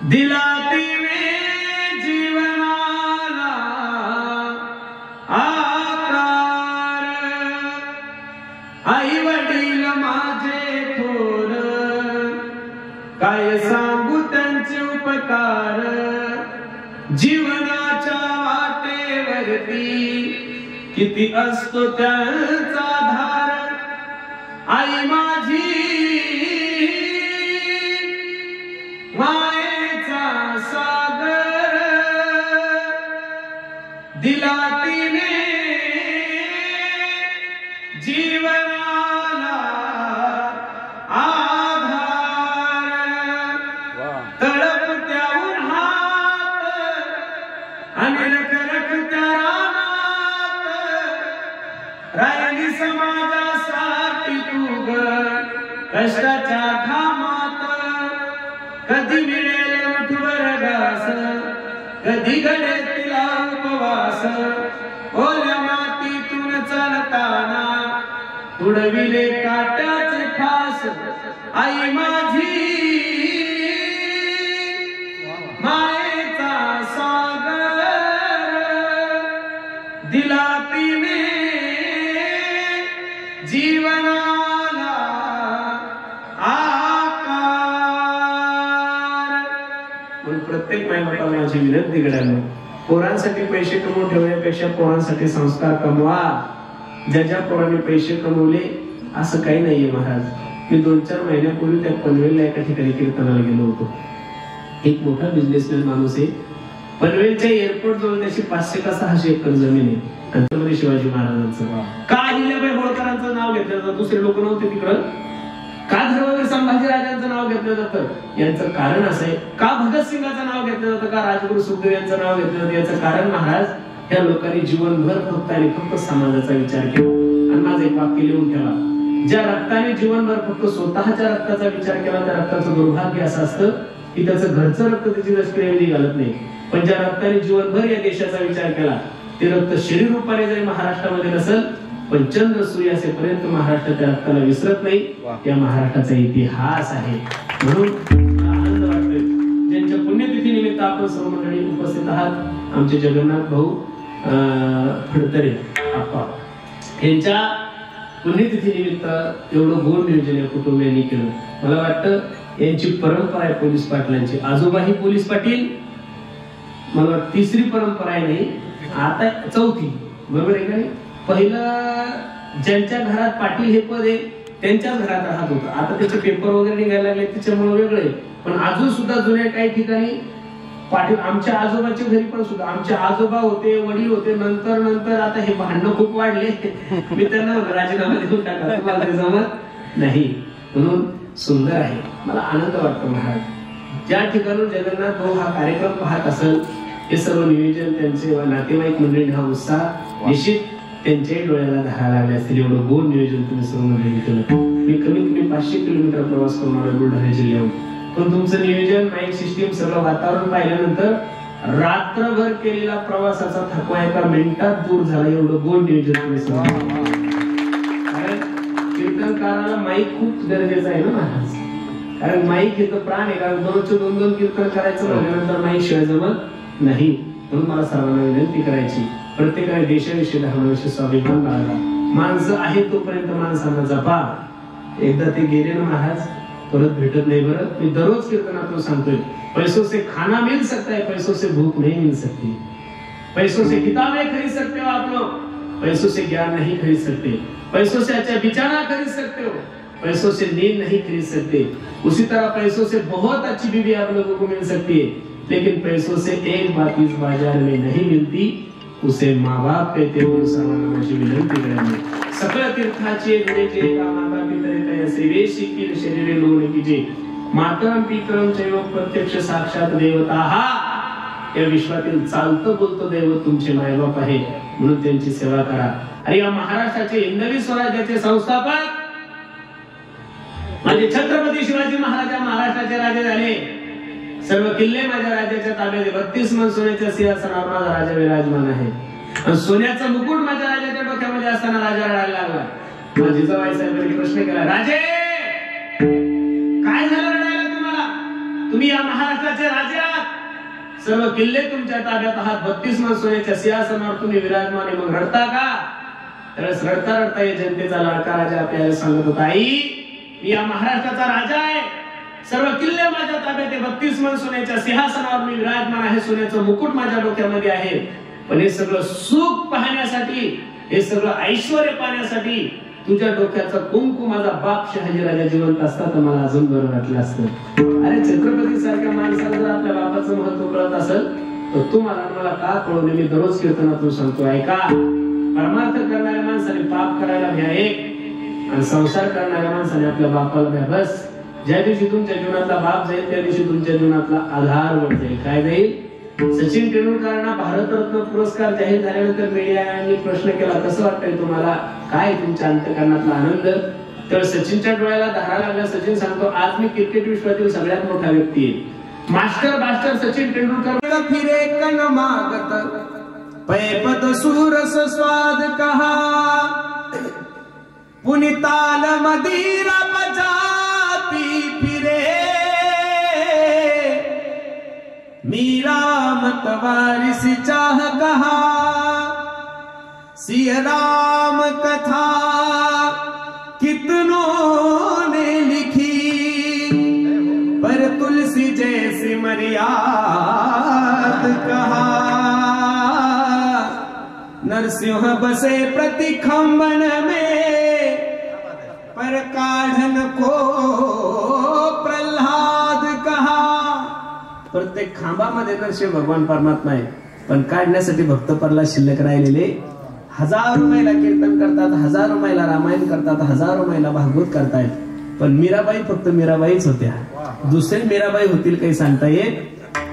दिला तिने जीवनाला आकार, आई वडील माझे थोर, काय सांगू त्यांचे उपकार, जीवनाच्या वाटेवरती किती असतो त्यांचा धार, आई माझी मायेचा सागर, दिला तिने जीवनाला आधार, तळपत्या उन्हात आणि रखरखत्या रानात राहिली समाजासाठी तू ग कष्टाच्या घामात, कधी मिळेल मुठभर घास, कधी घडेल तिला उपवास, ओल्या मातीतून चालताना तुडविले काट्याचे फास, आई माझी मायेचा सागर, दिला तिने जीवनाला आकार. पण प्रत्येक मायबापाला माझी विनंती करायला, पोरांसाठी पैसे कमवून ठेवण्यापेक्षा पोरांसाठी संस्कार कमवा. ज्या ज्या पोरांनी पैसे कमवले असं काही नाहीये महाराज. मी 2-4 महिन्यापूर्वी त्या पनवेलला एका ठिकाणी कीर्तनाला गेलो होतो. एक मोठा बिझनेसमॅन माणूस आहे. पनवेलच्या एअरपोर्ट जवळ त्याची 500 का 600 एकर जमीन आहे. आणि त्यामध्ये शिवाजी महाराजांचं का अहिल्याबाई होळकरांचं नाव घेतलं जातं, दुसरे लोक नव्हते तिकडं. का धर्मवीर संभाजी राजांचं नाव घेतलं जातं, याचं कारण असं आहे. का भगतसिंगाचं नाव घेतलं जातं, का राजगुरू सुखदेव यांचं नाव घेतलं जातं, याचं कारण महाराज ह्या लोकांनी जीवनभर फक्त आणि फक्त समाजाचा विचार केला. आणि माझं एक वाक्य लिहून ठेवा, ज्या रक्ताने जीवनभर फक्त स्वतःच्या रक्ताचा विचार केला त्या रक्ताचं दुर्भाग्य असं असतं की त्याचं घरचं रक्त त्याची लष्करी घालत नाही. पण ज्या रक्ताने जीवनभर या देशाचा विचार केला ते रक्त शरीर रूपाने जरी महाराष्ट्रामध्ये नसेल पण चंद्र सूर्य असेपर्यंत महाराष्ट्र त्या रक्ताला विसरत नाही. या महाराष्ट्राचा इतिहास आहे. म्हणून आनंद वाटतोय ज्यांच्या पुण्यतिथी निमित्त आपण सर्व मंडळी उपस्थित आहात. आमचे जगन्नाथ भाऊ फडतरे आप्पा यांच्या पुण्यतिथी निमित्त एवढं गोड नियोजन या कुटुंबियांनी केलं. मला वाटतं यांची परंपरा आहे पोलीस पाटलांची. आजोबाही पोलीस पाटील, मला वाटतं 3री परंपरा आहे, नाही आता 4थी, बरोबर आहे का नाही. पहिलं ज्यांच्या घरात पाटील हे पद आहे त्यांच्याच घरात राहत होतं. आता त्याचे पेपर वगैरे निघायला लागले त्याच्यामुळे वेगळे. पण अजून सुद्धा जुन्या काही ठिकाणी पाटील, आमच्या आजोबाच्या घरी पण सुद्धा आमचे आजोबा होते, वडील होते. नंतर आता हे भांडणं खूप वाढले. मी त्यांना राजीनामा देऊन टाकला, तुम्हाला ते जमत नाही. म्हणून सुंदर आहे, मला आनंद वाटतो महाराज. ज्या ठिकाणी जगन्नाथ भाऊ हा कार्यक्रम पाहत असेल हे सर्व नियोजन त्यांचे नातेवाईक मंडळी, हा उत्साह निश्चित त्यांच्याही डोळ्याला धारा लागले असतील. एवढं गोड नियोजन तुम्ही सर्व मंडळी केलं. मी कमीत कमी 500 किलोमीटर प्रवास करून आलो बुलढाणा जिल्ह्याहून. पण तुमचं नियोजन, माईक सिस्टीम, सगळं वातावरण पाहिल्यानंतर रात्रभर केलेला प्रवासाचा थकवा एका मिनिटात दूर झाला. एवढं गोड नियोजन तुम्ही सर्व. कारण कीर्तनकाराला माईक खूप गरजेचं आहे ना महाराज. कारण माईक हे तर प्राण आहे. कारण 2 कीर्तन करायचं म्हटल्यानंतर माईक शिवाय जमत नाही. म्हणून मला सर्वांना विनंती करायची, प्रत्येकाने देशाविषयी धर्माविषयी स्वाभिमान बाळगा. माणसं आहे तोपर्यंत माणसांना जपा. एकदा ते गेले ना महाराज परत भेटत नाही. बरं, मी दररोज कीर्तनातून सांगतोय, पैसों से खाना मिल सकता है, पैसों से भूख नहीं मिल सकती. पैसों से किताबें खरीद सकते हो आप लोग, पैसों से ज्ञान नहीं खरीद सकते. पैसों से अच्छा बिछाना खरीद सकते हो, पैसों से नींद नहीं खरीद सकते. उसी तरह पैसों से बहुत अच्छी बीवी आप लोगों को मिल सकती है, लेकिन पैसों से एक बात इस बाजार में नहीं मिलती, उसे माँ बाप कहते हो. सर्वांना माझी विनंती करायची, सकळ तीर्थाचे गुणेचे का माता पितरे तसे वेशिकील शरीरे लोण कीजे, मातरम पितरम चैव प्रत्यक्ष साक्षात देवता. हा या विश्वातील चालतं बोलतो दैवत तुमचे मायबाप आहे. म्हणून त्यांची सेवा करा. आणि या महाराष्ट्राचे हिंदवी स्वराज्याचे संस्थापक माझे छत्रपती शिवाजी महाराज महाराष्ट्राचे राजे झाले. सर्व किल्ले माझ्या राज्याच्या ताब्यात. 32 मन सोन्याच्या सिंहासनावर माझा राजा विराजमान आहे. आणि सोन्याचा मुकुट माझ्या राजाच्या डोक्यामध्ये असताना राजा रडायला लागला. माझी जिजाबाई साहेबांनी प्रश्न केला, राजे काय झालं रडायला तुम्हाला? तुम्ही तुम्ही या महाराष्ट्राचे राजे आहात, सर्व किल्ले तुमच्या ताब्यात आहात, 32 मन सोन्याच्या सिंहासनावर तुम्ही विराजमान आहे, मग रडता का? त्यावेळेस रडता रडता या जनतेचा लाडका राजा आपल्याला सांगत होता, आई मी या महाराष्ट्राचा राजा आहे, सर्व किल्ले माझ्या ताब्यात आहे, 32 मन सोन्याच्या सिंहासनावर मी विराजमान आहे, सोन्याचं मुकुट माझ्या डोक्यामध्ये आहे, पण हे सगळं सुख पाहण्यासाठी, हे सगळं ऐश्वर्य पाहण्यासाठी तुझ्या डोक्याचा कुंकू माझा बाप शहाजीराजा जिवंत असता तर मला अजून बरं वाटलं असतं. अरे छत्रपती सारख्या माणसाला जर आपल्या बापाचं महत्व कळत असेल तर तू मला का कळवले? मी दररोज कीर्तनातून सांगतो, ऐका, परमार्थ करणाऱ्या माणसाने पाप करायला भ्या एक, आणि संसार करणाऱ्या माणसाने आपल्या बापाला भ्या बस. ज्या दिवशी तुमच्या जीवनातला बाप जाईल त्या दिवशी तुमच्या जीवनातला आधार वाढेल. काय जाईल? सचिन तेंडुलकरांना भारतरत्न पुरस्कार जाहीर झाल्यानंतर मीडियाने प्रश्न केला, कसं वाटतंय तुम्हाला, काय तुमच्या अंतकरणातला आनंद? तर सचिनच्या डोळ्याला धारा लागला. सचिन सांगतो, आज मी क्रिकेट विश्वातील सगळ्यात मोठा व्यक्ती आहे, मास्टर सचिन तेंडुलकर. फिरे कन मागत पैपद सुरस स्वाद कहा, पुनिताल मदिरा बजाती फिरे, मीरा मतवारिस चाह कहा, सिया राम कथा कितनों ने लिखी, पर तुलसी जैसी मर्याद कहा, नरसिंह बसे प्रतिखंबन में, पर काढ़न को प्रल्हाद कहा. प्रत्येक खांबामध्ये नरसिंह भगवान परमात्मा आहे, पण काढण्यासाठी भक्त प्रल्हाद शिल्लक राहिलेले. हजारो महिला कीर्तन करतात, हजारो महिला रामायण करतात, हजारो महिला भागवत करतायत, पण मीराबाई फक्त मीराबाईच होत्या. दुसरे मीराबाई होतील काही सांगता येत.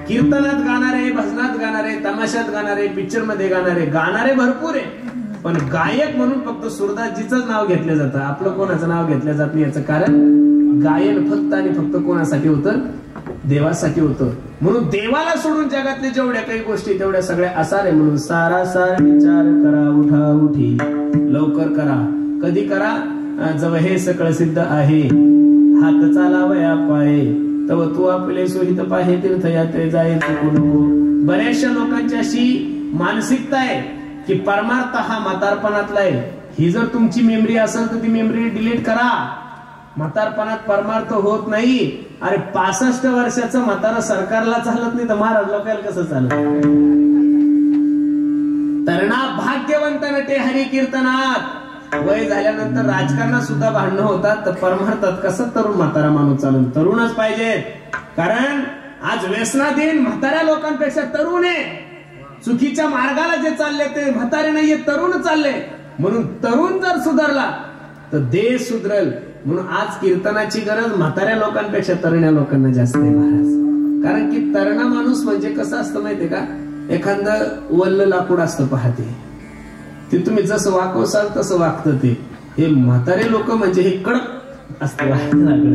कीर्तनात गाणारे, भजनात गाणारे, तमाशात गाणारे, पिक्चर मध्ये गाणारे भरपूर आहे, पण गायक म्हणून फक्त सुरदासजीचंच नाव घेतलं जातं, आपलं कोणाचं नाव घेतलं जात नाही. याचं कारण गायन फक्त आणि फक्त कोणासाठी होतं? देवासाठी होतं. म्हणून देवाला सोडून जगातले जेवढ्या काही गोष्टी तेवढ्या सगळ्या असारे. म्हणून सारासार विचार करा, उठा उठी लवकर करा. कधी करा? जव हे सकळ सिद्ध आहे, हात चालावया पाये, तव तू आपले सोहित पाहे, तीर्थयात्रे जाय नको नको. बऱ्याचशा लोकांची अशी मानसिकता आहे की परमार्थ हा म्हातारपणातला आहे. ही जर तुमची मेमरी असेल तर ती मेमरी डिलीट करा. म्हातारपणात परमार्थ होत नाही. अरे 65 वर्षाचं म्हातारा सरकारला चालत नाही तर महाराज लोकांना कसं चालत? तरणा भाग्यवंत नटे हरी कीर्तनात. वय झाल्यानंतर राजकारणात सुद्धा भांडणं होतात, तर परमार्थात कसं तरुण म्हातारा माणूस चालून? तरुणच पाहिजे, कारण आज व्यसनाधीन म्हाताऱ्या लोकांपेक्षा तरुण आहे. चुकीच्या मार्गाला जे चालले ते म्हातारे नाहीये, तरुण चालले. म्हणून तरुण जर सुधारला तर देश सुधरेल. म्हणून आज कीर्तनाची गरज म्हाताऱ्या लोकांपेक्षा तरुण्या लोकांना जास्त आहे महाराज. कारण की तरुणा माणूस म्हणजे कसं असतं माहितीये का? एखादं वल्ल लाकूड असतं पहाते, ते तुम्ही जसं वाकवसाल तसं वागतं ते. हे म्हातारे लोक म्हणजे हे कडक असतं लाकड,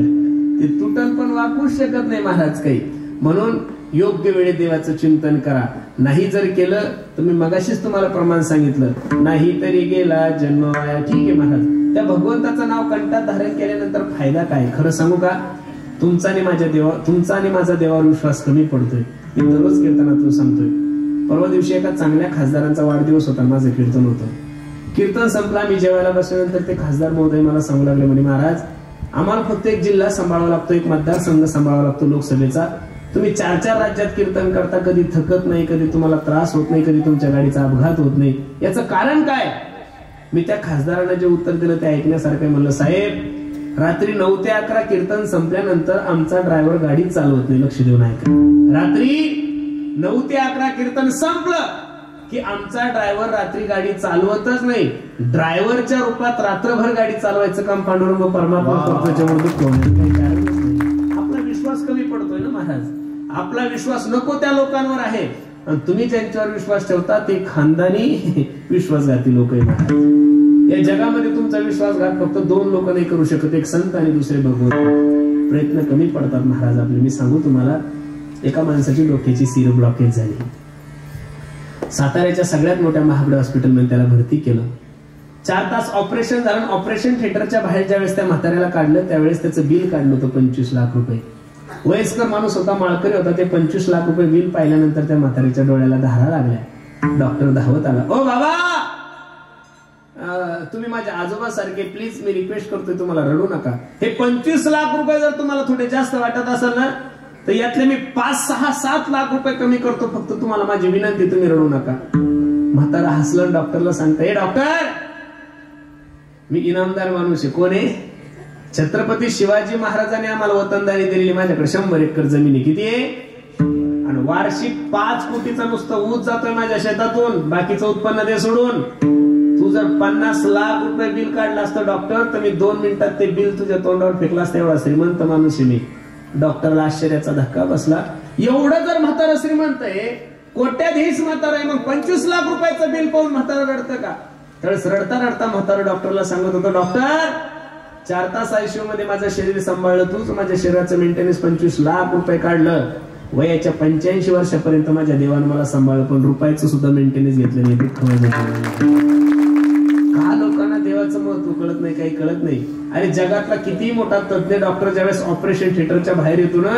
ते तुटल पण वाकूच शकत नाही महाराज काही. म्हणून योग्य वेळी देवाचं चिंतन करा. नाही जर केलं तर मी मगाशीच तुम्हाला प्रमाण सांगितलं, नाही तरी गेला जन्म वाया. ठीक आहे महाराज, त्या भगवंताचं नाव कंठात धारण केल्यानंतर फायदा काय? खरं सांगू का? तुमचा आणि माझा देवावर विश्वास कमी पडतोय. मी दररोज कीर्तनातून सांगतोय. परवा दिवशी एका चांगल्या खासदारांचा वाढदिवस होता, माझं कीर्तन होतं. कीर्तन संपला, मी जेवायला बसल्यानंतर ते खासदार महोदय मला सांगू लागले, म्हणे महाराज आम्हाला फक्त एक जिल्हा सांभाळावा लागतो, एक मतदारसंघ सांभाळावा लागतो लोकसभेचा. तुम्ही 4-4 राज्यात कीर्तन करता, कधी थकत नाही, कधी तुम्हाला त्रास होत नाही, कधी तुमच्या गाडीचा अपघात होत नाही. याचं कारण काय? मी त्या खासदारांना जे उत्तर दिलं ते ऐकण्यासारखं. म्हणलं, साहेब रात्री 9 ते 11 कीर्तन संपल्यानंतर आमचा ड्रायव्हर गाडी चालवत नाही. लक्ष देऊन ऐका. रात्री 9 ते 11 कीर्तन संपलं की आमचा ड्रायव्हर रात्री गाडी चालवतच नाही. ड्रायव्हरच्या रूपात रात्रभर गाडी चालवायचं काम पांडुरंग परमात्मा करतो. आपला विश्वास कमी पडतोय ना महाराज. आपला विश्वास नको त्या लोकांवर आहे, आणि तुम्ही ज्यांच्यावर विश्वास ठेवता ते खानदानी विश्वासघाती लोक आहे. या जगामध्ये तुमचा विश्वासघात फक्त 2 लोक नाही करू शकत, एक संत आणि दुसरे भगवंत. प्रयत्न कमी पडतात महाराज आपले. मी सांगू तुम्हाला, एका माणसाची डोक्याची सीर ब्लॉकेज झाली. साताऱ्याच्या सगळ्यात मोठ्या महागड्या हॉस्पिटलमध्ये त्याला भरती केलं. 4 तास ऑपरेशन झालं. ऑपरेशन थिएटरच्या बाहेर ज्यावेळेस त्या म्हाताऱ्याला काढलं त्यावेळेस त्याचं बिल काढलं होतं 25 लाख रुपये. वयस्कर माणूस होता, माळकरी होता. ते 25 लाख रुपये बिल पाहिल्यानंतर त्या म्हातारीच्या डोळ्याला धारा लागल्या. डॉक्टर धावत आला, ओ बाबा तुम्ही माझ्या आजोबा सारखे, प्लीज मी रिक्वेस्ट करतोय तुम्हाला रडू नका. हे 25 लाख रुपये जर तुम्हाला थोडे जास्त वाटत असेल ना, तर यातले मी 5, 6, 7 लाख रुपये कमी करतो. फक्त तुम्हाला माझी विनंती, तुम्ही रडू नका. म्हातारा हसलं. डॉक्टरला सांगता, हे डॉक्टर मी इनामदार माणूस आहे. कोण आहे? छत्रपती शिवाजी महाराजांनी आम्हाला वतनदारी दिलेली. माझ्याकडे 100 एकर जमीन आहे. किती आहे? आणि वार्षिक 5 कोटीचा नुसतं ऊस जातोय माझ्या शेतातून. बाकीचं उत्पन्न दे सोडून. तू जर 50 लाख रुपये बिल काढलं असतं डॉक्टर, तर मी 2 मिनिटात ते बिल तुझ्या तोंडावर फेकलं असतं. एवढा श्रीमंत माणूस आहे मी. डॉक्टरला आश्चर्याचा धक्का बसला. एवढं जर म्हातारा श्रीमंत आहे, कोट्याधीश म्हातारा आहे, मग 25 लाख रुपयाचं बिल पाहून म्हातारा रडतं का? तर रडता रडता म्हातारा डॉक्टरला सांगत होतं, डॉक्टर 4 तास आयसीयू मध्ये माझं शरीर सांभाळलं, तूच माझ्या शरीराचं मेंटेनन्स 25 लाख रुपये काढलं. वयाच्या 85 वर्षापर्यंत माझ्या देवानं मला सांभाळलं, पण रुपयाचं सुद्धा मेंटेनन्स घेतलं नाही. का लोकांना देवाचं महत्व कळत नाही, काही कळत नाही. अरे जगातला किती मोठा तज्ञ डॉक्टर ज्यावेळेस ऑपरेशन थिएटरच्या बाहेर येतो ना,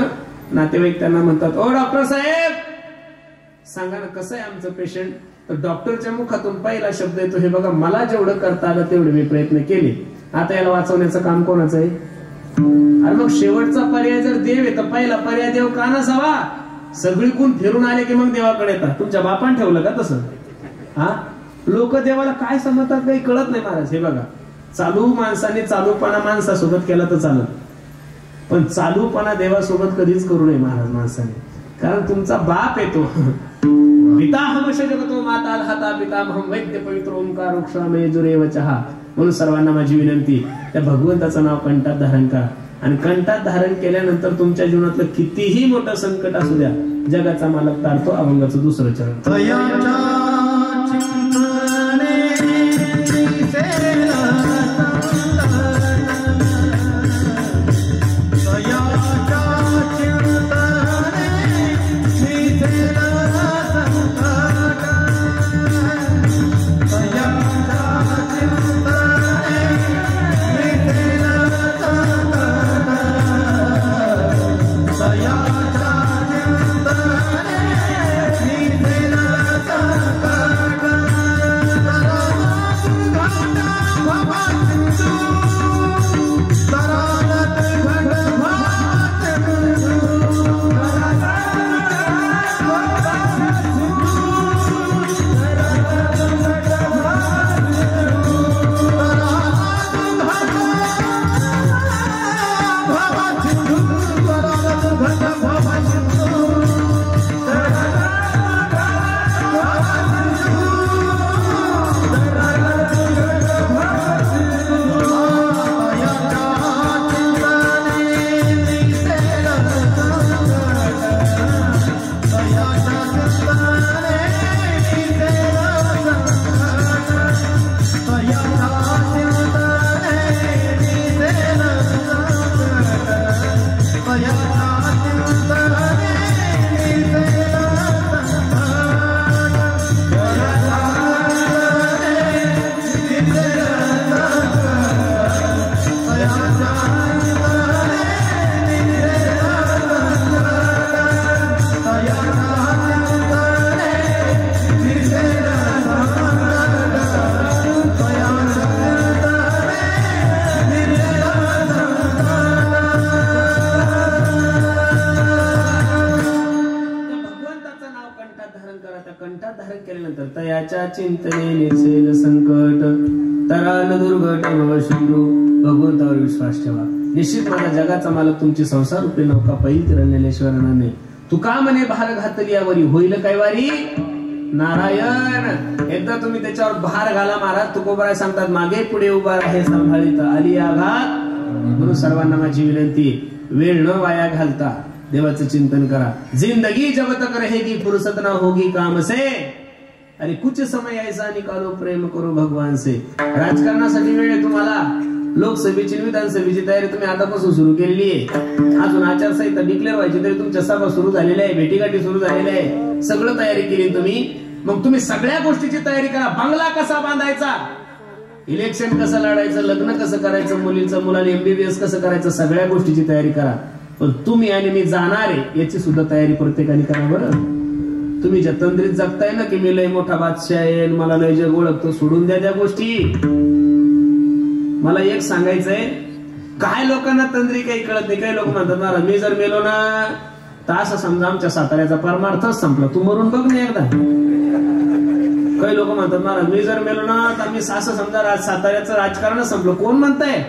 नातेवाईक त्यांना म्हणतात, ओ डॉक्टर साहेब सांगा ना कसं आहे आमचं पेशंट. तर डॉक्टरच्या मुखातून पहिला शब्द येतो, हे बघा मला जेवढं करता आलं तेवढे मी प्रयत्न केले, आता याला वाचवण्याचं काम कोणाचं आहे? अरे मग शेवटचा पर्याय जर देव आहे, तर पहिला पर्याय देव का नसावा? सगळीकडून फिरून आले की मग देवाकडे येतात. तुमच्या बापान ठेवलं का तसं? हा, लोक देवाला काय समजतात काही कळत नाही महाराज. हे बघा, चालू माणसाने चालूपणा माणसासोबत केला तर चालत, पण चालूपणा देवासोबत कधीच करू नये महाराज माणसाने. कारण तुमचा बाप येतो. पिताहम जगतो माता हाता पितामहम वैद्य पवित्र ओंकार वृक्षामय जुरेव चहा. म्हणून सर्वांना माझी विनंती, त्या भगवंताचं नाव कंठात धारण करा. आणि कंठात धारण केल्यानंतर तुमच्या जीवनातलं कितीही मोठं संकट असू द्या, जगाचा मालक तारतो. अभंगाचं 2रं चरण. चिंतने निसेल संकट तरान दुर्घट भवशत्रू. भगवंतावर विश्वास ठेवा. निश्चित माझा जगाचा मालक तुमची संसार रूपी नौका पैल तिरण्याशिवाय नाही. तुका म्हणे भार घातली यावरी होईल काय वारी नारायण. एकदा तुम्ही त्याच्यावर भार घाला महाराज. तुकोबराय सांगतात, मागे पुढे उभा आहे सांभाळीत आली आघात. म्हणून सर्वांना माझी विनंती, वेळ न वाया घालता देवाचं चिंतन करा. जिंदगी जब तक रहेगी फुर्सत ना होगी काम से. अरे कुछ समय ऐसा निकालो प्रेम करो भगवान से. राजकारणासाठी वेळ आहे तुम्हाला. लोकसभेची विधानसभेची तयारी तुम्ही आतापासून सुरू केलेली आहे. अजून आचारसंहिता डिक्लेअर व्हायची तरी तुमच्या सभा सुरू झालेल्या आहे, भेटीगाठी सुरू झालेल्या आहे, सगळं तयारी केली तुम्ही. मग तुम्ही सगळ्या गोष्टीची तयारी करा. बंगला कसा बांधायचा, इलेक्शन कसं लढायचं, लग्न कसं करायचं, मुलीचं मुलाला MBBS कसं करायचं, सगळ्या गोष्टीची तयारी करा. पण तुम्ही आणि मी जाणार आहे याची सुद्धा तयारी प्रत्येकाने करा बरं. तुम्ही ज्या तंद्रीत जगताय ना की मी लय मोठा बादशाह आहे, मला लय जग ओळखतो, सोडून द्या त्या गोष्टी. मला एक सांगायचंय, काय लोकांना तंद्री काही कळत नाही. काही लोक म्हणतात महाराज मी जर मेलो ना तर असं समजा आमच्या साताऱ्याचा परमार्थच संपला, तू मरून बघ ना एकदा. काही लोक म्हणतात महाराज मी जर मेलो ना तर मी असं समजा साताऱ्याचं राजकारण संपलं. कोण म्हणताय?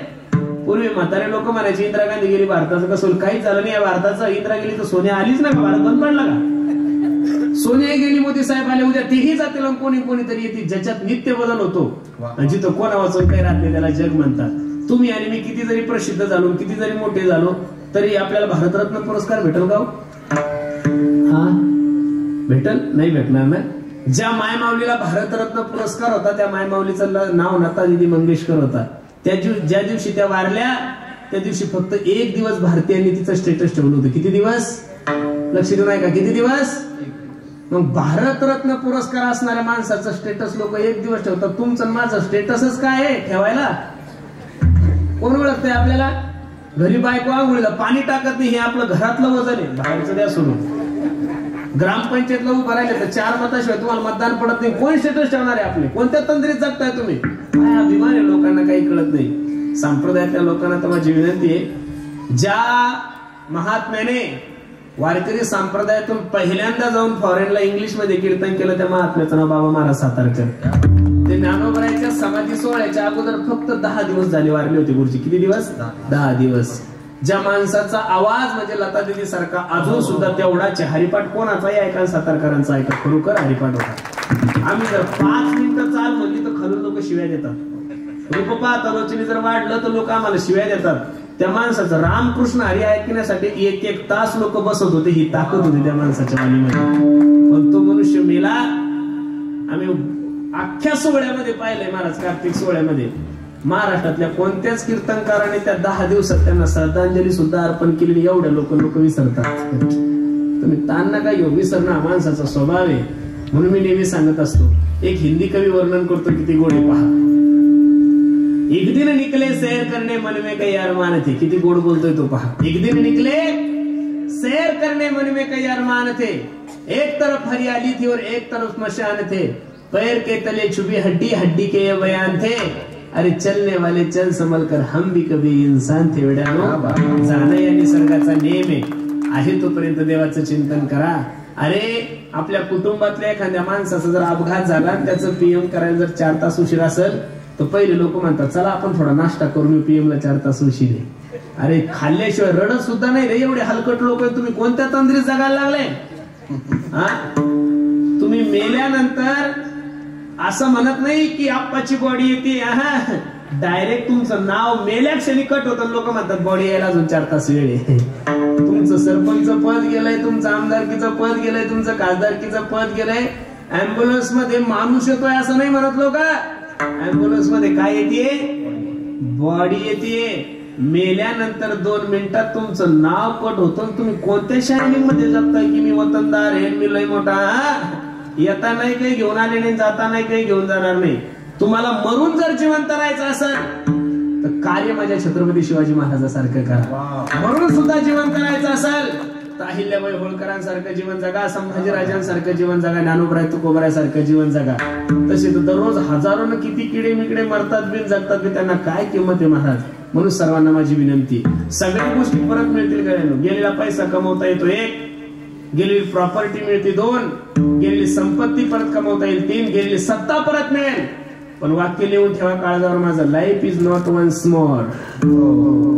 पूर्वी म्हातारे लोक म्हणायचे इंदिरा गांधी गेली भारताचं कसं काहीच झालं नाही या भारताचं. इंदिरा गेली तर सोनिया आलीच ना का, भारत बंद पडला का? सोनिया गेली, मोदी साहेब आले, उद्या तेही जातील आणि कोणीतरी येतील. ज्याच्यात नित्य बदल होतो आणि जिथं कोणा वाचून काही राहत नाही त्याला जग म्हणतात. तुम्ही आणि मी किती जरी प्रसिद्ध झालो, किती जरी मोठे झालो तरी आपल्याला भारतरत्न पुरस्कार भेटेल का? हा भेटल? नाही भेटणार ना. ज्या मायमाऊलीला भारतरत्न पुरस्कार होता त्या मायमाऊलीचं नाव लता दीदी मंगेशकर होता. ज्या दिवशी त्या वारल्या त्या दिवशी फक्त एक दिवस भारतीयांनी तिचं स्टेटस ठेवलं होतं. किती दिवस? लक्ष देऊ नाही का? किती दिवस? मग भारतरत्न पुरस्कार असणाऱ्या माणसाचं स्टेटस लोक एक दिवस ठेवतात. तुमचं माझं स्टेटसच काय आहे ठेवायला? कोण ओळखतंय आपल्याला? घरी बायको आंघोळीला पाणी टाकत नाही हे आपलं घरातलं वजन आहे. बाहेरचं द्या सोडून. ग्रामपंचायतला उभं राहिले तर 4 मताशिवाय तुम्हाला मतदान पडत नाही. कोण स्टेटस ठेवणार आहे आपले? कोणत्या तंद्रीत जगताय तुम्ही? काय अभिमान आहे लोकांना काही कळत नाही. संप्रदायातल्या लोकांना तर माझी विनंती आहे, ज्या महात्म्याने वारकरी संप्रदायातून पहिल्यांदा जाऊन फॉरेनला इंग्लिश मध्ये कीर्तन केलं त्या महात्म्याचं नाव बाबा महाराज सातारकर. ते ज्ञानोबरायांच्या समाधी सोहळ्याच्या अगोदर फक्त 10 दिवस झाले वारले होते गुरुजी. किती दिवस? 10 दिवस. ज्या माणसाचा आवाज म्हणजे लता दीदी सारखा अजून सुद्धा तेवढाच हरिपाठ कोणाचाही ऐका, सातारकरांचा ऐका, खरोखर हरिपाठ होता. आम्ही जर 5 मिनिटं चाल म्हणली तर खालून लोक शिव्या देतात. रूप पाहता लोचनी जर वाढलं तर लोक आम्हाला शिव्या देतात. त्या माणसाचं रामकृष्ण हरी ऐकण्यासाठी 1-1 तास लोक बसत होते. ही ताकद होती त्या माणसाच्या वाणीमध्ये. पण तो मनुष्य मेला. आम्ही अख्ख्या सोहळ्यामध्ये पाहिलंय महाराज, कार्तिक सोहळ्यामध्ये महाराष्ट्रातल्या कोणत्याच कीर्तनकाराने त्या 10 दिवसात त्यांना श्रद्धांजली सुद्धा अर्पण केलेली. एवढ्या लोक विसरतात. तुम्ही ताण नका घेऊ, विसरणं माणसाचा स्वभाव आहे. म्हणून मी नेहमी सांगत असतो, एक हिंदी कवी वर्णन करतो किती गोडे पहा. एक दिन निकले सैर करने मन में कई अरमान थे. किती गोड बोलतोय तो पहा. एक दिन निकले सैर करने मन में कई अरमान थे, एक तरफ हरियाली थी और एक तरफ स्मशान थे, पैर के तले छुपी हड्डी हड्डी के ये बयान थे, अरे चलने वाले चल संभल कर हम भी कभी इंसान थे. वेड्यानो, जाणं या निसर्गाचा नियम आहे तोपर्यंत देवाचं चिंतन करा. अरे आपल्या कुटुंबातल्या एखाद्या माणसाचा जर अपघात झाला त्याचं पीएम करायला जर 4 तास उशीर असेल तर पहिले लोक म्हणतात चला आपण थोडा नाश्ता करून पीएम ला 4 तास उशीर आहे. अरे खाल्ल्याशिवाय रडत सुद्धा नाही रे. एवढे हलकट लोक आहे. तुम्ही कोणत्या तंद्रीत जगायला लागले? तुम्ही मेल्यानंतर असं म्हणत नाही की आप्पाची बॉडी येते, डायरेक्ट तुमचं नाव मेल्या क्षणी कट होतं. लोक म्हणतात बॉडी यायला अजून 4 तास वेळ आहे. तुमचं सरपंच पद गेलंय, तुमचं आमदारकीचं पद गेलंय, तुमचं खासदारकीचं पद गेलंय. अँब्युलन्स मध्ये माणूस येतोय असं नाही म्हणत लोक. अँब्युलन्स मध्ये काय येते? बॉडी येते. मेल्यानंतर 2 मिनिटात तुमचं नाव कट होतं. तुम्ही कोणत्या शायनिंग मध्ये जगताय की मी वतनदार आहे, मी लय मोठा. येता नाही काही घेऊन आले नाही, जाता नाही काही घेऊन जाणार नाही. तुम्हाला मरून जर जिवंत राहायचं असेल तर कार्य माझ्या छत्रपती शिवाजी महाराजांसारखं करा. मरून सुद्धा जिवंत राहायचं असेल तर अहिल्याबाई होळकरांसारखं जीवन जगा, संभाजीराजांसारखं जीवन जगा, ज्ञानोबराय तुकोबरायसारखं जीवन जगा. तसे तर दररोज हजारोनं किती किडे मिकडे मरतात बिन जगतात बिन, त्यांना काय किंमत आहे महाराज. म्हणून सर्वांना माझी विनंती, सगळ्या गोष्टी परत मिळतील गळ्यानं. गेलेला पैसा कमवता येतो 1, गेलेली प्रॉपर्टी मिळते 2, गेलेली संपत्ती परत कमवता येईल 3, गेलेली सत्ता परत मिळेल. पण वाक्य लिहून ठेवा काळजावर माझं, life is not once more.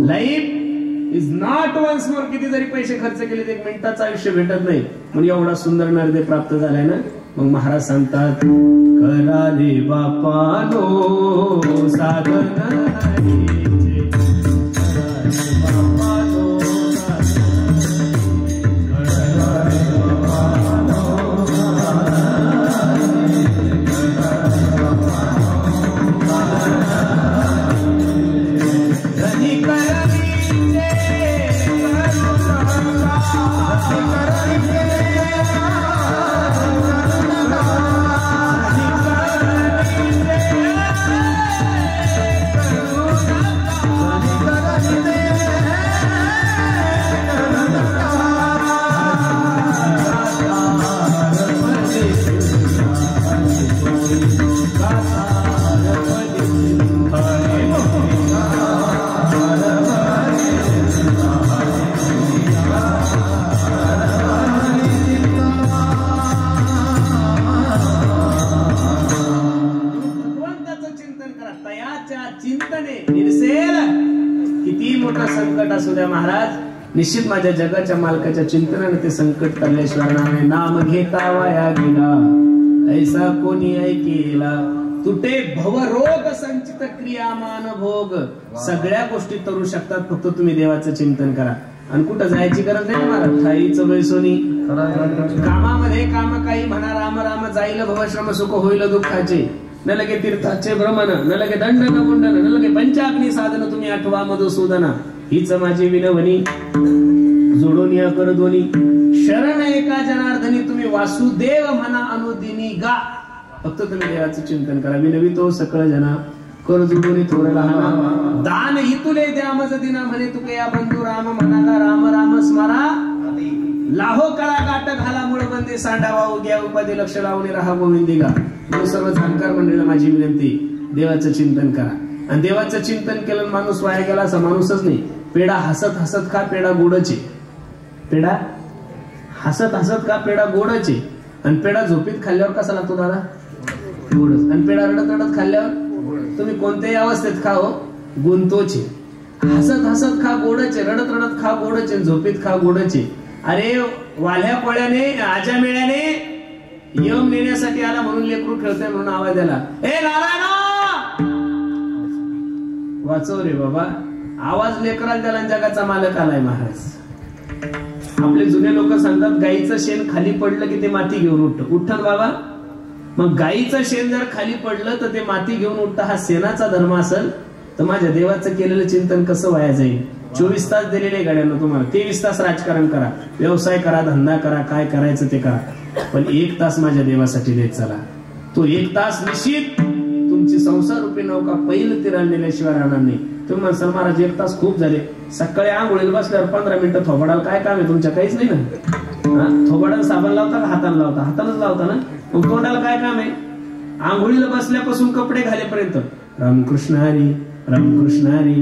Life is not once more. किती जरी पैसे खर्च केले 1 मिनिटाचं आयुष्य भेटत नाही. म्हणून एवढा सुंदर नरदे प्राप्त झालाय ना. मग महाराज सांगतात, करा रे बापानो साधन किती मोठं संकट असू द्या महाराज, निश्चित माझ्या जगाच्या मालकाच्या चिंतनाने ते संकट टळल्याशिवाय नाही. नाम घेता वाया गेला ऐसा कोणी ऐकेला, तुटे भवरोग संचित क्रियामान भोग. सगळ्या गोष्टी तरू शकतात, फक्त तुम्ही देवाचं चिंतन करा. आणि कुठं जायची गरज नाही महाराज. ठाईचं बैसोनी कामामध्ये काम काही म्हणा, राम राम जाईल भवश्रम सुख होईल दुःखाचे. न लगे तीर्थाचे भ्रमण, न लगे दंडन मुंडन, न लगे पंचाग्नी साधन, तुम्ही आठवा मधुसूदना. हीच माझी विनवणी जोडून या कर दोन्ही, शरण एका जनार्दनी, तुम्ही वासुदेव म्हणा अनुदिनी गा. फक्त तुम्ही देवाचं चिंतन करा. विनवितो सकळ जना कर जोडून थोर लहाना, दान हितुले द्या मज दिना, म्हणे तुके या बंधू राम म्हणा. राम राम स्मरा लाहो कळा गाठ घाला, मूळ बंदी सांडावा उद्या उपाधी, लक्ष लावून राहा गोविंदी गा. सर्व जाणकार मंडळीला माझी विनंती, देवाचं चिंतन करा. आणि देवाचं चिंतन केलं माणूस वाया गेला असा माणूसच नाही. पेढा हसत हसत खा, पेढा गोडच आहे. पेढा हसत हसत खा, पेढा गोडच आहे. आणि पेढा झोपीत खाल्ल्यावर कसा लागतो दादा? गोडच. आणि पेढा रडत रडत खाल्ल्यावर तुम्ही कोणत्याही अवस्थेत खा हो, गुंतोच आहे. हसत हसत खा गोडच आहे, रडत रडत खा गोडच आहे, झोपीत खा गोडच आहे. अरे वाल्या पोळ्याने आजा मेळ्याने यम नेण्यासाठी आला म्हणून लेकरू खेळतोय म्हणून आवाज द्याला, ए नारायणा वाचव रे बाबा. आवाज लेकराला त्याला जगाचा मालक आलाय महाराज. आपले जुने लोक सांगतात गाईचं शेण खाली पडलं की ते माती घेऊन उठत. उठन बाबा. मग गाईचं शेण जर खाली पडलं तर ते माती घेऊन उठतं. हा शेणाचा धर्म असेल तर माझ्या देवाचं केलेलं चिंतन कसं वाया जाईल? 24 तास दिलेले गाड्यांना तुम्हाला. 23 तास राजकारण करा, व्यवसाय करा, धंदा करा, काय करायचं ते करा, पण 1 तास माझ्या देवासाठी देत चला. तो 1 तास निश्चित तुमची संसार रूपी नौका पहिलं तीराला नेल्याशिवाय राहणार नाही. तुम्ही म्हणसाल महाराज 1 तास खूप झाले. सकाळी आंघोळीला बसल्यावर 15 मिनिटं थोबाडाला काय काम आहे तुमच्या? काहीच नाही ना. थोबाडाला साबण लावता का हाताला लावता? हातालाच लावता ना. मग तोंडाला काय काम आहे? आंघोळीला बसल्यापासून कपडे घालेपर्यंत रामकृष्ण हरी रामकृष्ण हरी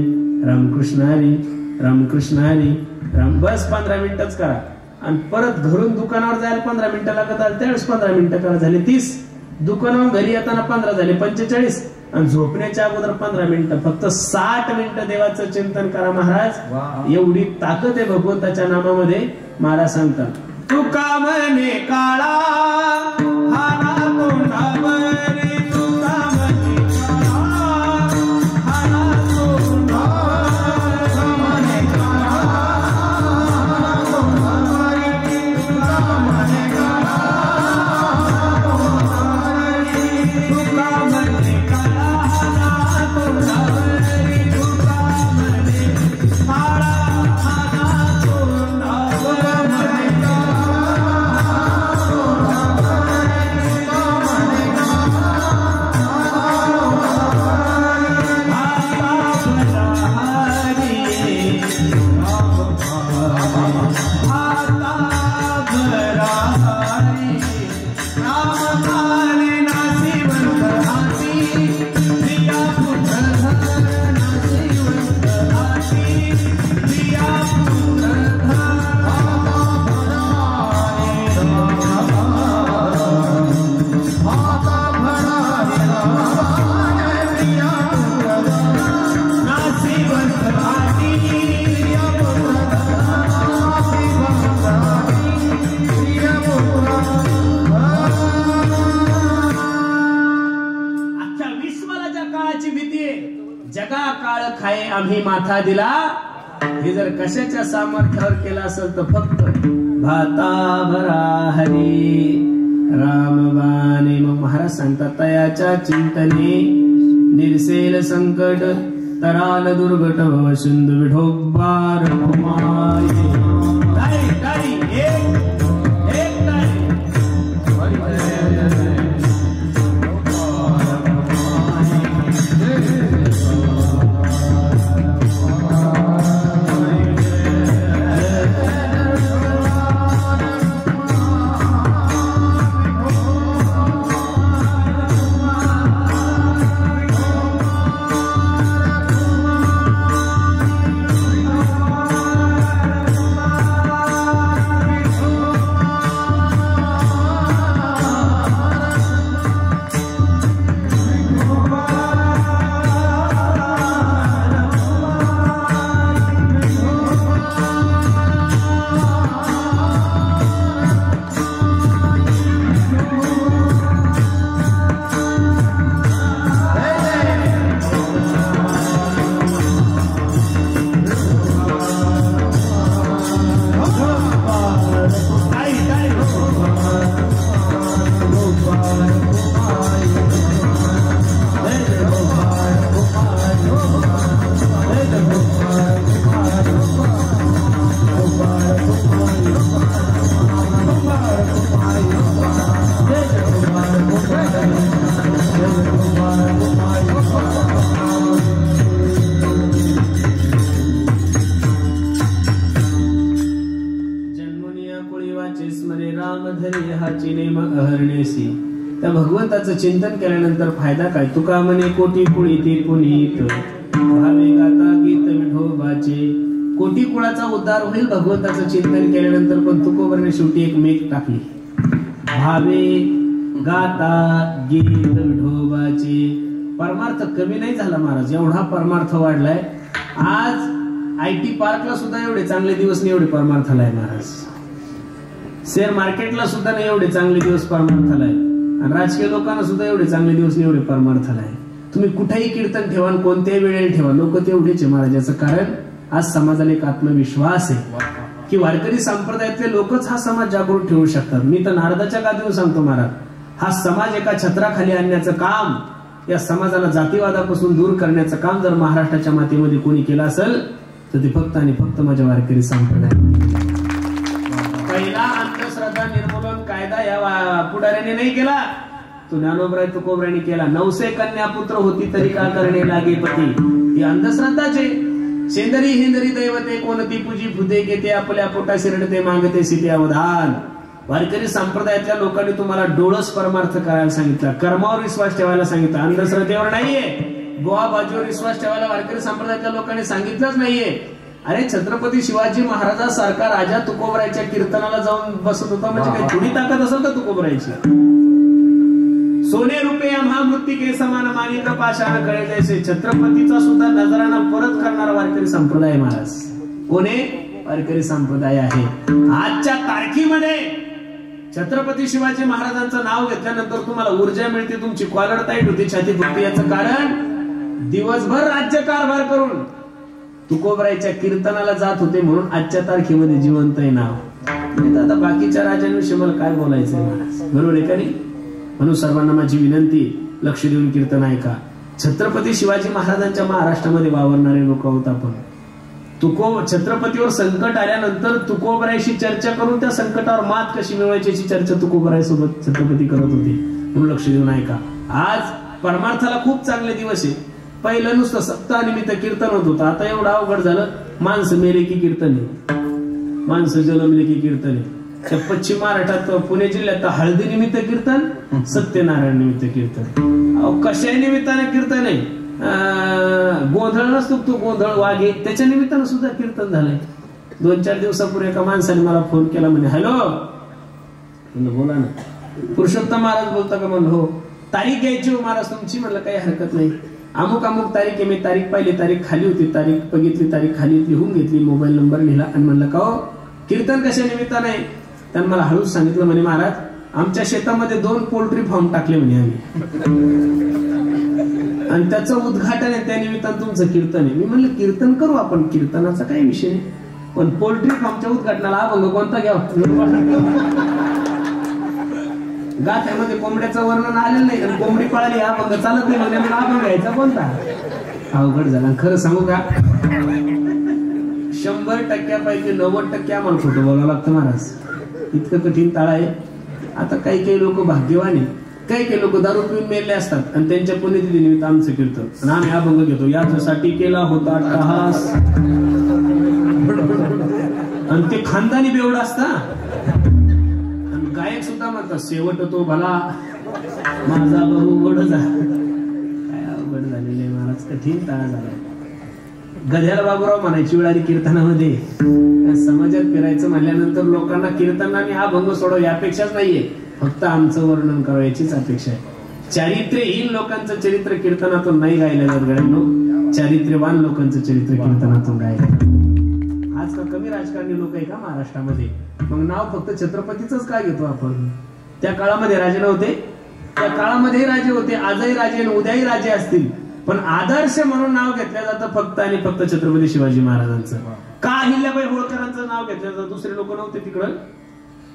रामकृष्ण हरी रामकृष्ण हरी राम. बस 15 मिनिटच करा. आणि परत घरून दुकानावर जायला 15 मिनिटं लागत आले त्यावेळेस 15 मिनिटं करा, झाले 30. दुकानावर घरी येताना 15 झाले 45. आणि झोपण्याच्या अगोदर 15 मिनिटं. फक्त 60 मिनिटं देवाचं चिंतन करा महाराज. एवढी ताकद आहे भगवंताच्या नामामध्ये. महाराज सांगतात, तुका म्हणे काळा हाना तोंडावर, तुका म्हणे काळा हाना तोंडावर, म्हणे काळा तोंडावर, तुका म्हणे काळा तुका म्हणे काळा हाना तोंडावर, तुका म्हणे काळा हाना तोंडावर, म्हणे आम्ही माथा दिला. हे जर कशाच्या सामर्थ्यावर केला असेल तर फक्त भाता भरा हरी रामबाणे. मग महाराज सांगतात, तयाच्या चिंतने निर्सेल संकट, तराल दुर्घट भव सिंधू विठोबार कुमारी. त्या भगवंताचं चिंतन केल्यानंतर फायदा काय? तुका म्हणे कोटी कुळी ते पुनीत भावे गाता गीत विठोबाचे. कोटी कुळाचा उद्धार होईल भगवंताचं चिंतन केल्यानंतर, पण तुकोबराने शेवटी एक मेघ टाकली, भावे गाता गीत विठोबाचे. परमार्थ कमी नाही झाला महाराज, एवढा परमार्थ वाढलाय. आज IT पार्कला सुद्धा एवढे चांगले दिवस नाही एवढे परमार्थ आलाय महाराज. शेअर मार्केटला सुद्धा नाही एवढे चांगले दिवस परमार्थ आलाय, आणि राजकीय लोकांना सुद्धा एवढे चांगले दिवस नाही एवढे परमार्थ आलाय. तुम्ही कुठेही कीर्तन ठेवा, कोणत्याही वेळेला ठेवा, लोक तेवढेच आहे महाराज. याचं कारण आज समाजाला एक आत्मविश्वास आहे की वारकरी संप्रदायातले लोकच हा समाज जागृत ठेवू शकतात. मी तर नारदाच्या गादीवर सांगतो महाराज, हा समाज एका छत्राखाली आणण्याचं काम, या समाजाला जातीवादापासून दूर करण्याचं काम जर महाराष्ट्राच्या मातीमध्ये कोणी केलं असेल तर ते फक्त आणि फक्त माझ्या वारकरी संप्रदाय. पहिला अंधश्रद्धा निर्मूलन कायदा या पुढाऱ्याने नाही केला, तो ज्ञानोबराय तुकोबरायांनी केला. 900 कन्या पुत्र होती तरी का करणे लागे पती. ही अंधश्रद्धाचे. शेंदरी हिंदरी दैवते कोणती पूजी फुते घेते आपल्या पोटा शिरडते मागते सीते अवधान. वारकरी संप्रदायातल्या लोकांनी तुम्हाला डोळस परमार्थ करायला सांगितलं, कर्मावर विश्वास ठेवायला सांगितलं, अंधश्रद्धेवर नाहीये. गोवा बाजूवर विश्वास ठेवायला वारकरी संप्रदायातल्या लोकांनी सांगितलंच नाहीये. अरे छत्रपती शिवाजी महाराजांसारखा राजा तुकोबरायच्या कीर्तनाला जाऊन बसत होता म्हणजे काही थोडी ताकद असेल का तुकोबरायची? सोने रुपये आम्हा मृत्तिके समान मानिक पाषाण कळे जैसे. छत्रपतीचा सुद्धा नजराना परत करणारा वारकरी संप्रदाय महाराज. कोणे? वारकरी संप्रदाय आहे. आजच्या तारखेमध्ये छत्रपती शिवाजी महाराजांचं नाव घेतल्यानंतर तुम्हाला ऊर्जा मिळते, तुमची कॉलर टाईट होती, छाती फुटते. याचं कारण दिवसभर राज्यकारभार करून तुकोबरायच्या कीर्तनाला जात होते म्हणून आजच्या तारखेमध्ये जिवंत आहे नाव. आता बाकीच्या राजांविषयी मला काय बोलायचंय महाराज, बरोबर आहे का नाही? म्हणून सर्वांना माझी विनंती, लक्ष देऊन कीर्तन ऐका. छत्रपती शिवाजी महाराजांच्या महाराष्ट्रामध्ये वावरणारे लोक आहोत आपण. छत्रपतीवर संकट आल्यानंतर तुकोबरायशी चर्चा करून त्या संकटावर मात कशी मिळवायची याची चर्चा तुकोबराय सोबत छत्रपती करत होते. म्हणून लक्ष देऊन ऐका. आज परमार्थाला खूप चांगले दिवस आहे. पहिलं नुसतं सप्ताहानिमित्त कीर्तन होत होतं, आता एवढं अवघड झालं. माणसं मेले की कीर्तन आहे, माणसं जन्मले की कीर्तन आहे. त्या पश्चिम महाराष्ट्रात पुणे जिल्ह्यात हळदी निमित्त कीर्तन, सत्यनारायण निमित्त कीर्तन. कशाही निमित्ताने कीर्तन आहे. गोंधळ नसतो तो गोंधळ वाघे, त्याच्या निमित्तानं सुद्धा कीर्तन झालंय. 2-4 दिवसापूर्वी एका माणसाने मला फोन केला, म्हणे हॅलो, बोला ना, पुरुषोत्तम महाराज बोलता का? म्हणलं हो. तारीख घ्यायची हो महाराज तुमची? म्हणलं काही हरकत नाही. अमुक अमुक तारीख आहे. मी तारीख पाहिली, तारीख खाली होती, तारीख बघितली, तारीख खाली लिहून घेतली, मोबाईल नंबर लिहिला आणि म्हणलं का हो कीर्तन कशा निमित्ताने? त्यानं मला हळूच सांगितलं, म्हणे महाराज आमच्या शेतामध्ये 2 पोल्ट्री फार्म टाकले म्हणे आम्ही, आणि त्याचं उद्घाटन आहे, त्या निमित्तानं तुमचं कीर्तन आहे. मी म्हणलं कीर्तन करू आपण, कीर्तनाचा काही विषय नाही, पण पोल्ट्री फार्मच्या उद्घाटनाला अभंग कोणता घ्यावा? गाथ्यामध्ये कोंबड्याचं वर्णन आलेलं नाही, आणि कोंबडी पळाली अभंग चालत नाही म्हणजे अभंग घ्यायचा कोणता? अवघड झाला. खरं सांगू का, 100% 90% आम्हाला खोटं बोलावं लागतं महाराज. इतकं कठीण ताळ आहे. आता काही लोक भाग्यवान आहे, काही लोक दारू पिऊन मेले असतात आणि त्यांच्या पुण्यतिथी निमित्त आमचं कीर्तन आणि आम्ही अभंग घेतो. याच्यासाठी केला होता अट्टहास, आणि ते खानदानी बेवडा असता. गायक सुद्धा म्हणतात शेवट तो भला माझा बहु गोड झाला. काय अवघड झालेले महाराज, कठीण ताळा झाला. गध्याला बाबूराव म्हणायची वेळ आली कीर्तनामध्ये. समाजात फिरायचं म्हणल्यानंतर लोकांना कीर्तनाने अभंग सोडव यापेक्षाच नाहीये, फक्त आमचं वर्णन करावं याचीच अपेक्षा आहे. चारित्र्यहीन लोकांचं चरित्र कीर्तनातून नाही गायलं जात गड्यांनो, चारित्र्यवान लोकांचं चरित्र कीर्तनातून गायलं. आज का कमी राजकारणी लोक आहे का महाराष्ट्रामध्ये? मग नाव फक्त छत्रपतीच का घेतो आपण? त्या काळामध्ये राजे नव्हते? त्या काळामध्ये राजे होते, आजही राजे उद्याही राजे असतील, पण आदर्श म्हणून नाव घेतलं जातं फक्त आणि फक्त छत्रपती शिवाजी महाराजांचं. का अहिल्याबाई होळकरांचं नाव घेतलं जातं? दुसरे लोक नव्हते तिकडं?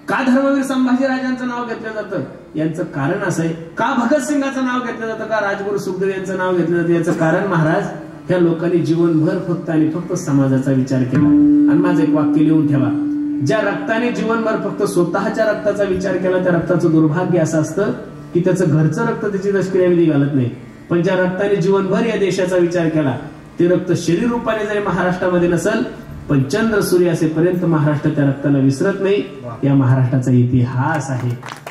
का धर्मवीर संभाजी राजांचं नाव घेतलं जातं? यांचं कारण असं आहे. का भगतसिंगाचं नाव घेतलं जातं? का राजगुरू सुखदेव यांचं नाव घेतलं जातं? याचं कारण महाराज, ह्या लोकांनी जीवनभर फक्त आणि फक्त समाजाचा विचार केला. आणि माझं एक वाक्य लिहून ठेवा, ज्या रक्ताने जीवनभर फक्त स्वतःच्या रक्ताचा विचार केला त्या रक्ताचं दुर्भाग्य असं असतं की त्याचं घरचं रक्त त्याची दशक्रियाविधी घालत नाही. पण ज्या रक्ताने जीवनभर या देशाचा विचार केला ते रक्त शरीर रूपाने जरी महाराष्ट्रामध्ये नसेल, पण चंद्र सूर्य असेपर्यंत महाराष्ट्र त्या रक्ताला विसरत नाही. या महाराष्ट्राचा इतिहास आहे.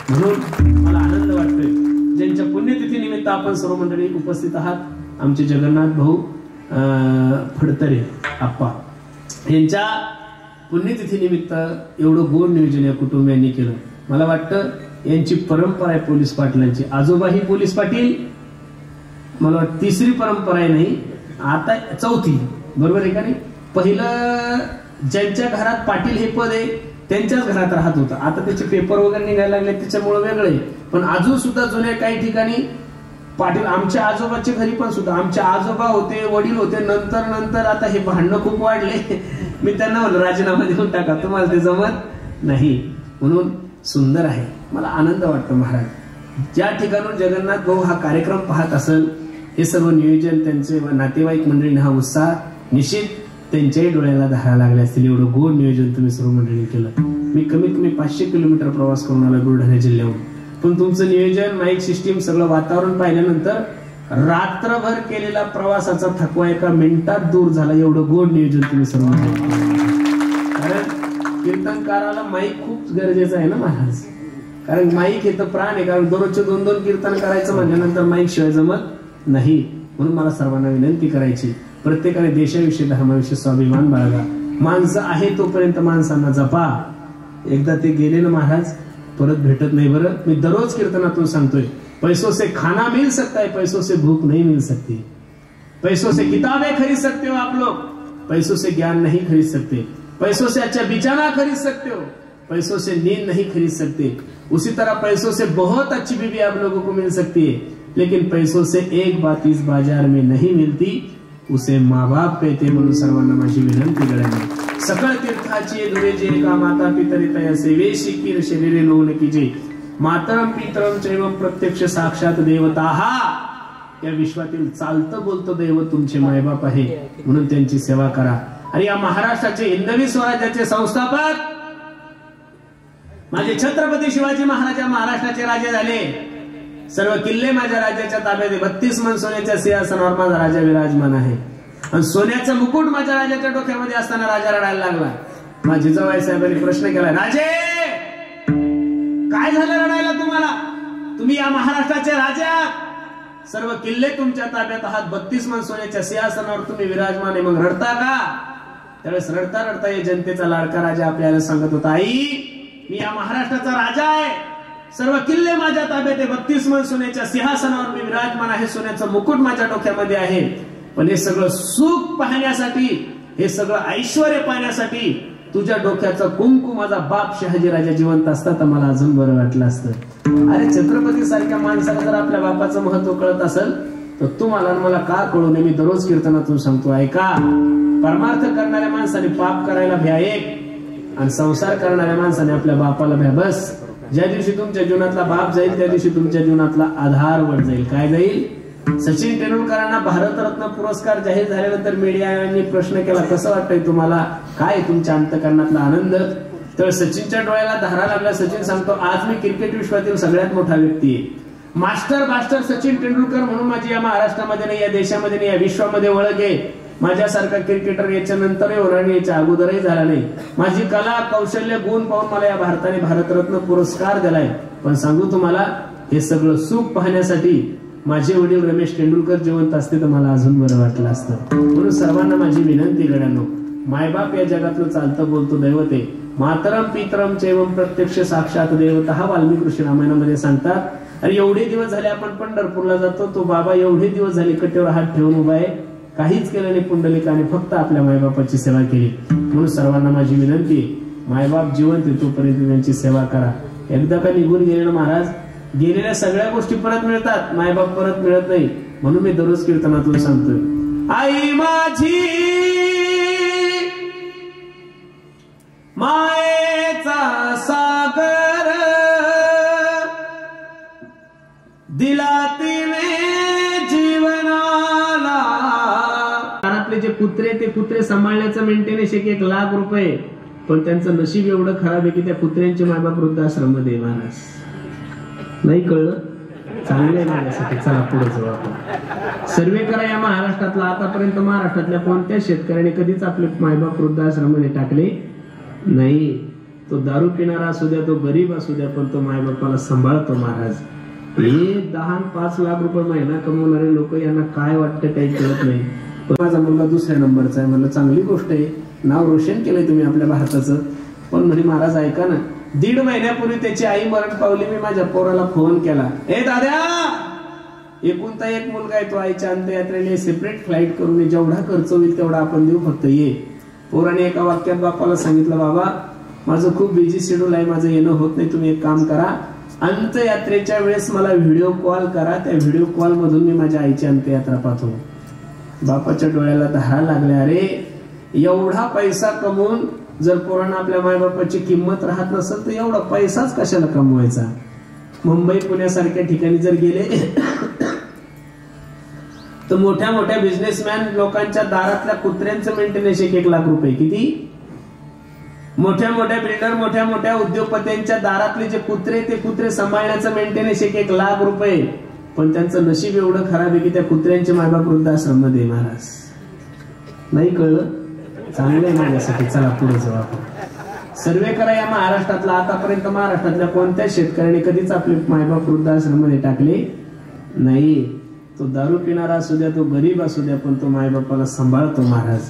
म्हणून मला आनंद वाटतोय ज्यांच्या पुण्यतिथी निमित्त आपण सर्व मंडळी उपस्थित आहात, आमचे जगन्नाथ भाऊ फडतरे आप्पा यांच्या पुण्यतिथी निमित्त एवढं गोड नियोजन या कुटुंबियांनी केलं. मला वाटतं यांची परंपरा आहे पोलीस पाटलांची. आजोबाही पोलीस पाटील, मला वाटतं तिसरी परंपरा आहे, नाही आता चौथी, बरोबर आहे का नाही. पहिलं ज्यांच्या घरात पाटील हे पद आहे त्यांच्याच घरात राहत होतं. आता त्याचे पेपर वगैरे निघायला लागले त्याच्यामुळे वेगळं आहे. पण अजून सुद्धा जुन्या काही ठिकाणी पाटील. आमच्या आजोबाच्या घरी पण सुद्धा आमचे आजोबा होते, वडील होते. नंतर आता हे भांडणं खूप वाढले. मी त्यांना म्हणलं राजीनामा देऊन टाका, तुम्हाला ते जमत नाही. म्हणून सुंदर आहे, मला आनंद वाटतो. महाराज ज्या ठिकाणून जगन्नाथ भाऊ हा कार्यक्रम पाहत असेल, हे सर्व नियोजन त्यांचे नातेवाईक मंडळीने हा उत्साह निश्चित त्यांच्याही डोळ्याला धारा लागले असतील. एवढं गोड नियोजन तुम्ही सर्व मंडळी केलं. मी कमीत कमी 500 किलोमीटर प्रवास करून आलो बुलढाणा जिल्ह्याहून, पण तुमचं नियोजन, माईक सिस्टीम, सगळं वातावरण पाहिल्यानंतर रात्रभर केलेला प्रवासाचा थकवा एका मिनिटात दूर झाला. एवढं गोड नियोजन तुम्ही सर्व मंडळी केलं. कारण कीर्तनकाराला माईक खूप गरजेचं आहे ना महाराज. कारण माईक हे तर प्राण आहे. कारण दररोजचे 2-2 कीर्तन करायचं म्हणल्यानंतर माईक शिवाय जमत नाही. म्हणून मला सर्वांना विनंती करायची, प्रत्येकाने देशाविषयी धर्माविषयी स्वाभिमान बाळगा. माणसं आहे तोपर्यंत माणसांना जपा. एकदा ते गेले ना महाराज, परत भेटत नाही. बरं, मी दररोज कीर्तनातून सांगतोय, पैसों से खाना मिल सकता है, पैसों से भूख नहीं मिल सकती. पैसों से किताबें खरीद सकते हो आप लोग, पैसों से ज्ञान नहीं खरीद सकते. पैसों से अच्छा बिछाना खरीद सकते हो, पैसों से नींद नहीं खरीद सकते. उसी तरह पैसों से बहुत अच्छी बीवी आप लोगों को मिल सकती है, लेकिन पैसों से एक बात इस बाजार में नहीं मिलती, उसे माँ बाप कहते. म्हणून सर्वांना माझी विनंती कळली, सकळ तीर्थाची दुरे जे का माता पितरी तया सेवे शिकीर शरीरे लोन कीजे, मातरम पितरम चैवम प्रत्यक्ष साक्षात देवता. या विश्वातील चालतं बोलतं दैव तुमचे मायबाप आहे, म्हणून त्यांची सेवा करा. आणि या महाराष्ट्राचे हिंदवी स्वराज्याचे संस्थापक माझे छत्रपती शिवाजी महाराज महाराष्ट्राचे राजे झाले. सर्व किल्ले माझ्या राज्याच्या ताब्यात. 32 मन सोन्याच्या सिंहासनावर माझा राजा विराजमान आहे. आणि सोन्याचा मुकुट माझ्या राजाच्या डोक्यामध्ये असताना राजा रडायला लागला. माझे जिजाबाई साहेबांनी प्रश्न केला, राजे काय झालं रडायला तुम्हाला? तुम्ही या महाराष्ट्राचे राजा, सर्व किल्ले तुमच्या ताब्यात आहात, 32 मन सोन्याच्या सिंहासनावर तुम्ही विराजमान आहे, मग रडता का? त्यावेळेस रडता रडता या जनतेचा लाडका राजा आपल्याला सांगत होता, आई मी या महाराष्ट्राचा राजा आहे, सर्व किल्ले माझ्या ताब्यात आहे, 32 मन सोन्याच्या सिंहासनावर मी विराजमान आहे, सोन्याचं मुकुट माझ्या डोक्यामध्ये आहे. पण हे सगळं सुख पाहण्यासाठी, हे सगळं ऐश्वर्य पाहण्यासाठी तुझ्या डोक्याचा कुंकू माझा बाप शहाजीराजा जिवंत असता तर मला अजून बरं वाटलं असतं. अरे छत्रपती सारख्या माणसाला जर आपल्या बापाचं महत्व कळत असेल तर तुम्हाला मला का कळू नये? मी दररोज कीर्तनातून सांगतो, ऐका, परमार्थ करणाऱ्या माणसाने पाप करायला भ्या एक, आणि संसार करणाऱ्या माणसाने आपल्या बापाला भ्या. बस ज्या दिवशी तुमच्या जीवनातला बाप जाईल त्या दिवशी तुमच्या जीवनातला आधार वर जाईल. काय जाईल? सचिन तेंडुलकरांना भारतरत्न पुरस्कार जाहीर झाल्यानंतर मीडियाने प्रश्न केला, कसं वाटतंय तुम्हाला, काय तुमच्या अंतकरणातला आनंद? तर सचिनच्या डोळ्याला धारा लागला. सचिन सांगतो, आज मी क्रिकेट विश्वातील सगळ्यात मोठा व्यक्ती आहे, मास्टर सचिन तेंडुलकर म्हणून माझी या महाराष्ट्रामध्ये नाही, या देशामध्ये नाही, या विश्वामध्ये ओळख आहे. माझ्यासारखा क्रिकेटर याच्या नंतरही होणार नाही, याच्या अगोदरही झाला नाही. माझी कला कौशल्य गुण पाहून मला या भारताने भारतरत्न पुरस्कार दिलाय. पण सांगू तुम्हाला, हे सगळं सुख पाहण्यासाठी माझे वडील रमेश तेंडुलकर जिवंत असते तर मला अजून बरं वाटलं असतं. म्हणून सर्वांना माझी विनंती गड्यांनो, मायबाप या जगातलं चालतं बोलतो दैवत आहे. मातरम पितरम चैवम प्रत्यक्ष साक्षात देवता, हा वाल्मिकी ऋषी रामायणामध्ये सांगतात. आणि एवढे दिवस झाले आपण पंढरपूरला जातो, तो बाबा एवढे दिवस झाले कट्यावर हात ठेवून उभा आहे, काहीच केलं नाही पुंडलिकाने, फक्त आपल्या मायबापाची सेवा केली. म्हणून सर्वांना माझी विनंती आहे, मायबाप जिवंत आहे तोपर्यंत त्यांची सेवा करा. एकदा का निघून गेले ना महाराज, गेलेल्या सगळ्या गोष्टी परत मिळतात, मायबाप परत मिळत नाही. म्हणून मी दररोज कीर्तनातून सांगतोय, आई माझी मायेचा सागर दिला तिने जीवनाला. घरातले जे कुत्रे, ते कुत्रे सांभाळण्याचं मेंटेनन्स 1 लाख रुपये. पण त्यांचं नशीब एवढं खराब आहे की त्या कुत्र्यांचे मायबाप वृद्धाश्रममध्ये. महाराज नाही कळलं? चांगलं माझ्यासाठी. चला पुढे जाऊ आपण. सर्वे करा या महाराष्ट्रातला. आतापर्यंत महाराष्ट्रातल्या कोणत्या शेतकऱ्याने कधीच आपले मायबाप वृद्धाश्रमामध्ये टाकले नाही. तो दारू पिणारा असू द्या, तो गरीब असू द्या, पण तो मायबापाला सांभाळतो महाराज. हे 10-5 लाख रुपये महिना कमवणारे लोक यांना काय वाटतं काही कळत नाही. माझा मुलगा दुसऱ्या नंबरचा आहे. म्हणलं चांगली गोष्ट आहे, नाव रोशन केलंय तुम्ही आपल्या भारताचं. पण म्हणे महाराज ऐका ना, 1.5 महिन्यापूर्वी त्याची आई मरण पावली. मी माझ्या पोराला फोन केला, ए दाद्या, एकुलता एक मुलगा आहे तो, आईच्या अंत्ययात्रेने सेपरेट फ्लाईट करून जेवढा खर्च होईल तेवढा आपण देऊ, फक्त ये. पोराने एका वाक्यात बापाला सांगितलं, बाबा माझं खूप बिझी शेड्यूल आहे, माझं येणं होत नाही, तुम्ही एक काम करा, अंत्ययात्रेच्या वेळेस मला व्हिडिओ कॉल करा, त्या व्हिडिओ कॉल मधून मी माझ्या आईची अंत्ययात्रा पाहतो. बापाच्या डोळ्याला धार लागल्या. अरे एवढा पैसा कमवून जर पोरांना आपल्या मायबापाची किंमत राहत नसेल तर एवढा पैसाच कशाला कमवायचा. मुंबई पुण्यासारख्या ठिकाणी जर गेले तर मोठ्या मोठ्या बिझनेसमॅन लोकांच्या दारातल्या कुत्र्यांचं मेंटेनन्स 1 लाख रुपये. किती? मोठ्या मोठ्या बिल्डर, मोठ्या मोठ्या उद्योगपत्यांच्या दारातले जे कुत्रे, ते कुत्रे सांभाळण्याचं मेंटेनन्स 1 लाख रुपये. पण त्यांचं नशीब एवढं खराब आहे की त्या कुत्र्यांचे मायबाप वृद्धाश्रम मध्ये. महाराज नाही कळलं? चांगलं आहे माझ्यासाठी. चला पुढे जाऊ आपण. सर्वे करा या महाराष्ट्रातला. आतापर्यंत महाराष्ट्रातल्या कोणत्या शेतकऱ्याने कधीच आपले मायबाप वृद्धाश्रम मध्ये टाकले नाही. तो दारू पिणारा असू द्या, तो गरीब असू द्या, पण तो मायबापाला सांभाळतो. महाराज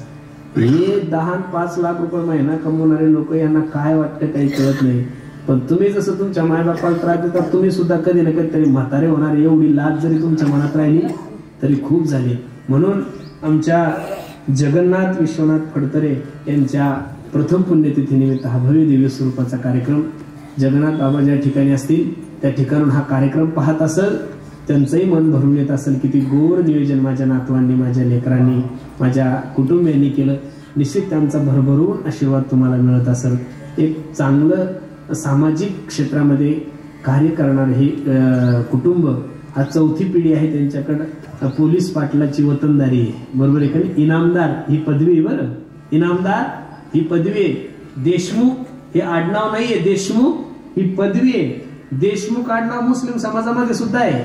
हे 10-5 लाख रुपये महिना कमवणारे लोक यांना काय वाटतं काही कळत नाही. पण तुम्ही जसं तुमच्या मायबापाला त्रास देतात, तुम्ही सुद्धा कधी ना कधीतरी म्हातारे होणार. एवढी लाज जरी तुमच्या मनात राहिली तरी खूप झाली. म्हणून आमच्या जगन्नाथ विश्वनाथ फडतरे यांच्या प्रथम पुण्यतिथीनिमित्त हा भव्य दिव्य स्वरूपाचा कार्यक्रम, जगन्नाथ बाबा ज्या ठिकाणी असतील त्या ठिकाणून हा कार्यक्रम पाहत असेल, त्यांचंही मन भरून येत असेल. किती गोड नियोजन माझ्या नातवांनी, माझ्या लेकरांनी, माझ्या कुटुंबियांनी केलं. निश्चित त्यांचा भरभरून आशीर्वाद तुम्हाला मिळत असेल. एक चांगलं सामाजिक क्षेत्रामध्ये कार्य करणारे हे कुटुंब, हा 4थी पिढी आहे. त्यांच्याकडे पोलीस पाटलाची वतनदारी आहे, बरोबर आहे का? इनामदार ही पदवी आहे. बरं, इनामदार ही पदवी आहे. देशमुख हे आडनाव नाहीये, देशमुख ही पदवी आहे. देशमुख आडनाव मुस्लिम समाजामध्ये सुद्धा आहे.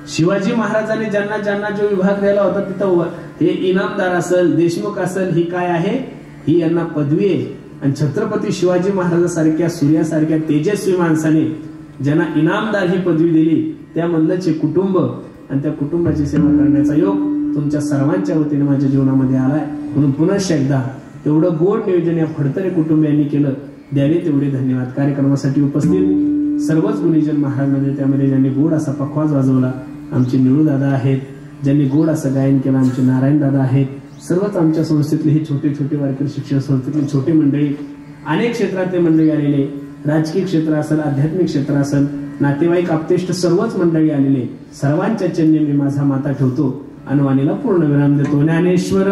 शिवाजी महाराजांनी ज्यांना ज्यांना जो विभाग द्यायला होता तिथं हे इनामदार असेल, देशमुख असेल, ही काय आहे? ही यांना पदवी आहे. आणि छत्रपती शिवाजी महाराजांसारख्या सूर्यासारख्या तेजस्वी माणसाने ज्यांना इनामदार ही पदवी दिली, त्यामधलंच हे कुटुंब, आणि त्या कुटुंबाची सेवा करण्याचा योग तुमच्या सर्वांच्या वतीने माझ्या जीवनामध्ये आलाय. म्हणून पुन्हा एकदा एवढं गोड नियोजन या फडतरे कुटुंबियांनी केलं, द्यावे तेवढे धन्यवाद. कार्यक्रमासाठी उपस्थित सर्वच गुणीजन महाराजांमध्ये, त्यामध्ये ज्यांनी गोड असा पखवाज वाजवला आमचे निळू दादा आहेत, ज्यांनी गोड असं गायन केलं आमचे नारायण दादा आहेत. सर्वच आमच्या संस्थेतले हे छोटे छोटे वारकरी शिक्षण संस्थेतले छोटे मंडळी, अनेक क्षेत्रातले मंडळी आलेले, राजकीय क्षेत्र असेल, आध्यात्मिक क्षेत्र असेल, नातेवाईक आप्तेष्ट सर्वच मंडळी आलेले, सर्वांच्या चरणी मी माझा माता ठेवतो. अनवाणीला पूर्ण विराम देतो. ज्ञानेश्वर